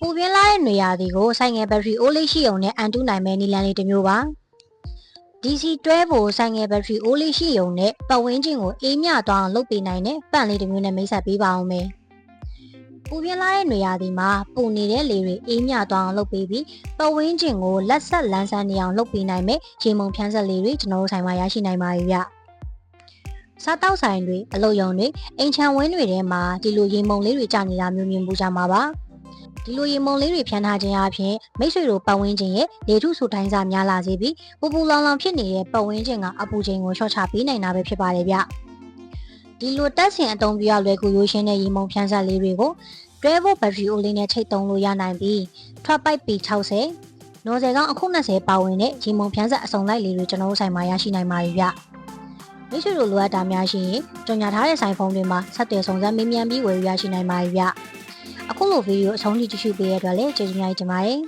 ပူပြင်းလာတဲ့နေရာတွေကိုဆိုင်ငယ်ဘက်ထရီအိုးလေးရှိုံနဲ့အန်တူးနိုင်မဲ့နည်းလမ်းလေးတစ်မျိုးပါ DC တွဲဖို့ဆိုင်ငယ်ဘက်ထရီအိုးလေးရှိုံနဲ့ပတ်ဝန်းကျင်ကိုအေးမြသွားအောင်လုပ်ပေးနိုင်တဲ့ပန့်လေးတစ်မျိုးနဲ့မိတ်ဆက်ပေးပါအောင်မယ်ပူပြင်းလာတဲ့နေရာဒီမှာပူနေတဲ့လေတွေအေးမြသွားအောင်လုပ်ပေးပြီးပတ်ဝန်းကျင်ကိုလက်ဆက်လန်းဆန်းနေအောင်လုပ်ပေးနိုင်မဲ့ရေမုံဖြန်းဆက်လေးတွေကျွန်တော်တို့ဆိုင်မှာရရှိနိုင်ပါပြီဗျစားတောက်ဆိုင်တွေအလုပ်ရုံတွေအိမ်ချမ်းဝင်းတွေထဲမှာဒီလိုရေမုံလေးတွေကြာနေတာမျိုးမြင်မှုကြမှာပါဒီလိုရေမုံလေးတွေဖြန်းထားခြင်းအပြင်မိတ်ဆွေတို့ပတ်ဝန်းကျင်ရဲ့လေထုဆိုတိုင်းစားများလာစေပြီးပူပူလောင်လောင်ဖြစ်နေတဲ့ပတ်ဝန်းကျင်ကအပူချိန်ကိုလျှော့ချပေးနိုင်တာပဲဖြစ်ပါတယ်ဗျဒီလိုတက်ဆင်အသုံးပြုရလွယ်ကူရိုးရှင်းတဲ့ရေမုံဖြန်းဆက်လေးတွေကိုတွဲဖို့ဘက်ထရီအိုးလေးနဲ့ချိတ်သုံးလို့ရနိုင်ပြီးထွက်ပိုက်ပီ60နော်ဇယ်ကောင်းအခု20ပါဝင်တဲ့ရေမုံဖြန်းဆက်အစုံလိုက်လေးတွေကျွန်တော်တို့ဆိုင်မှာရရှိနိုင်ပါပြီဗျမိတ်ဆွေတို့လိုအပ်တာများရှိရင်ကြော်ညာထားတဲ့ဆိုင်ဖုန်းတွေမှာဆက်သွယ်ဆောင်စမ်းမေးမြန်းပြီးဝယ်ယူရရှိနိုင်ပါပြီဗျအခုလိုဗီဒီယိုအဆုံးထိကြည့်ရှုပေးရတဲ့အတွက်လည်းကျေးဇူးများတင်ပါတယ်